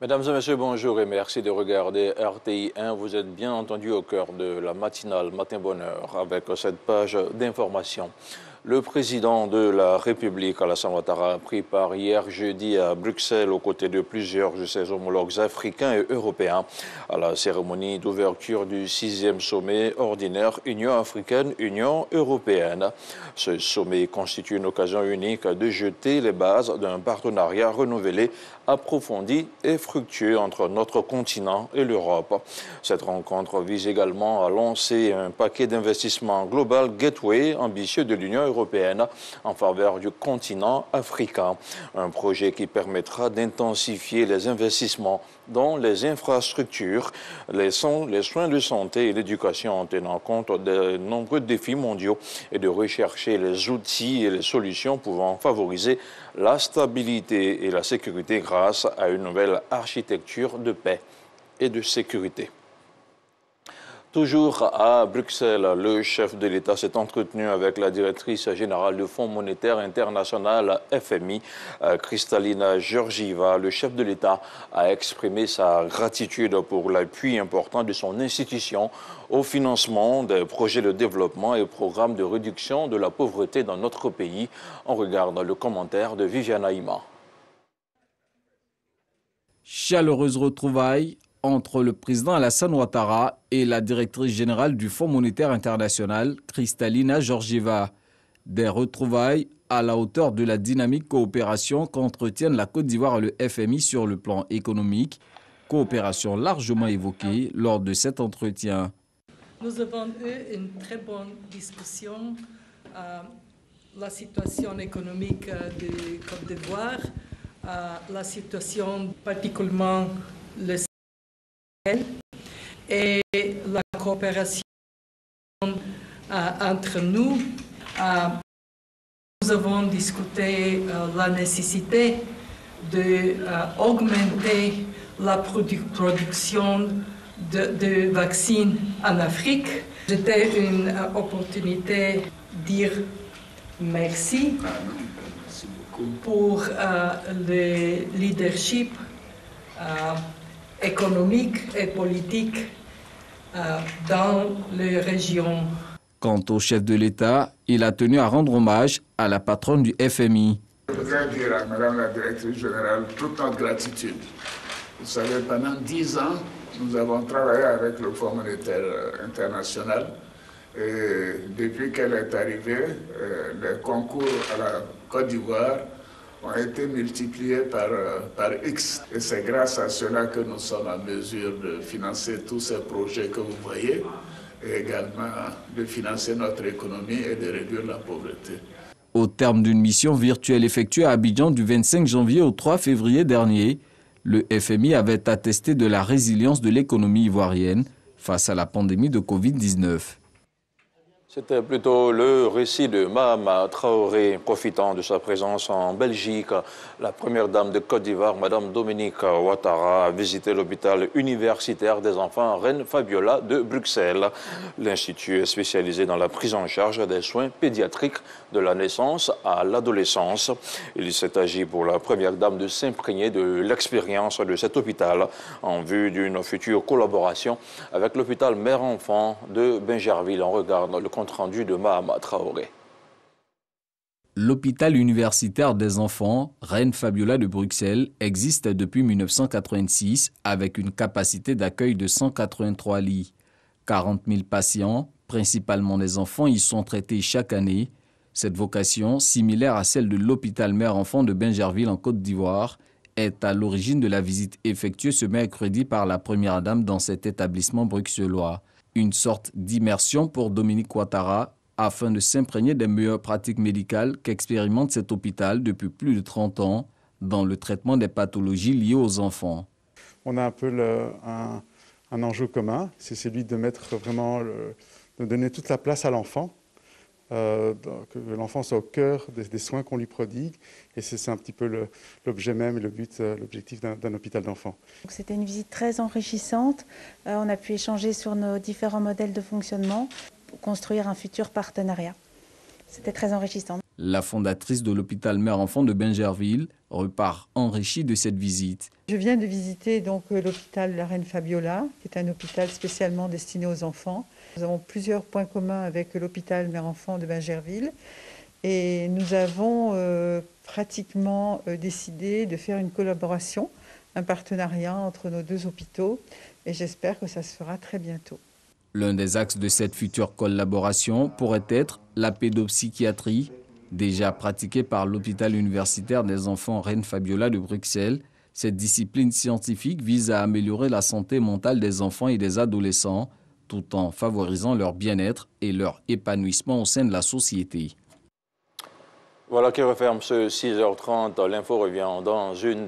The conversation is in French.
Mesdames et messieurs, bonjour et merci de regarder RTI 1. Vous êtes bien entendu au cœur de la matinale Matin Bonheur avec cette page d'information. Le président de la République, Alassane Ouattara, a pris part hier jeudi à Bruxelles aux côtés de plusieurs de ses homologues africains et européens à la cérémonie d'ouverture du 6e sommet ordinaire Union africaine-Union européenne. Ce sommet constitue une occasion unique de jeter les bases d'un partenariat renouvelé, approfondi et fructueux entre notre continent et l'Europe. Cette rencontre vise également à lancer un paquet d'investissements global gateway ambitieux de l'Union européenne en faveur du continent africain. Un projet qui permettra d'intensifier les investissements dans les infrastructures, les soins de santé et l'éducation en tenant compte des nombreux défis mondiaux et de rechercher les outils et les solutions pouvant favoriser la stabilité et la sécurité grâce à une nouvelle architecture de paix et de sécurité. Toujours à Bruxelles, le chef de l'État s'est entretenu avec la directrice générale du Fonds monétaire international FMI, Kristalina Georgieva. Le chef de l'État a exprimé sa gratitude pour l'appui important de son institution au financement des projets de développement et programmes de réduction de la pauvreté dans notre pays. On regarde le commentaire de Viviana Ima. Chaleureuse retrouvaille entre le président Alassane Ouattara et la directrice générale du Fonds monétaire international, Kristalina Georgieva. Des retrouvailles à la hauteur de la dynamique coopération qu'entretiennent la Côte d'Ivoire et le FMI sur le plan économique, coopération largement évoquée lors de cet entretien. Nous avons eu une très bonne discussion. La situation économique de Côte d'Ivoire, la situation particulièrement le et la coopération entre nous. Nous avons discuté la nécessité d'augmenter la production de vaccins en Afrique. C'était une opportunité de dire merci pour le leadership économique et politique dans les régions. Quant au chef de l'État, il a tenu à rendre hommage à la patronne du FMI. Je voudrais dire à Madame la Directrice Générale toute notre gratitude. Vous savez, pendant 10 ans, nous avons travaillé avec le Fonds monétaire international. Et depuis qu'elle est arrivée, les concours à la Côte d'Ivoire ont été multipliés par X. Et c'est grâce à cela que nous sommes en mesure de financer tous ces projets que vous voyez et également de financer notre économie et de réduire la pauvreté. Au terme d'une mission virtuelle effectuée à Abidjan du 25 janvier au 3 février dernier, le FMI avait attesté de la résilience de l'économie ivoirienne face à la pandémie de Covid-19. C'était plutôt le récit de Mahama Traoré, profitant de sa présence en Belgique. La première dame de Côte d'Ivoire, Mme Dominique Ouattara, a visité l'hôpital universitaire des enfants Reine Fabiola de Bruxelles. L'Institut est spécialisé dans la prise en charge des soins pédiatriques de la naissance à l'adolescence. Il s'est agi pour la première dame de s'imprégner de l'expérience de cet hôpital en vue d'une future collaboration avec l'hôpital mère-enfant de Bingerville. On regarde le compte-rendu de Mahama Traoré. L'hôpital universitaire des enfants Reine Fabiola de Bruxelles existe depuis 1986 avec une capacité d'accueil de 183 lits. 40 000 patients, principalement des enfants, y sont traités chaque année. Cette vocation, similaire à celle de l'hôpital mère-enfant de Bingerville en Côte d'Ivoire, est à l'origine de la visite effectuée ce mercredi par la première dame dans cet établissement bruxellois. Une sorte d'immersion pour Dominique Ouattara afin de s'imprégner des meilleures pratiques médicales qu'expérimente cet hôpital depuis plus de 30 ans dans le traitement des pathologies liées aux enfants. On a un peu un enjeu commun, c'est celui de mettre vraiment, de donner toute la place à l'enfant, que l'enfant soit au cœur des soins qu'on lui prodigue. Et c'est un petit peu l'objet même et l'objectif d'un hôpital d'enfants. C'était une visite très enrichissante. On a pu échanger sur nos différents modèles de fonctionnement pour construire un futur partenariat. C'était très enrichissant. La fondatrice de l'hôpital Mère-Enfant de Bingerville repart enrichie de cette visite. Je viens de visiter donc l'hôpital La Reine Fabiola, qui est un hôpital spécialement destiné aux enfants. Nous avons plusieurs points communs avec l'hôpital Mère-Enfant de Bingerville et nous avons pratiquement décidé de faire une collaboration, un partenariat entre nos deux hôpitaux et j'espère que ça se fera très bientôt. L'un des axes de cette future collaboration pourrait être la pédopsychiatrie, déjà pratiquée par l'hôpital universitaire des enfants Reine Fabiola de Bruxelles. Cette discipline scientifique vise à améliorer la santé mentale des enfants et des adolescents, tout en favorisant leur bien-être et leur épanouissement au sein de la société. Voilà qui referme ce 6h30. L'info revient dans une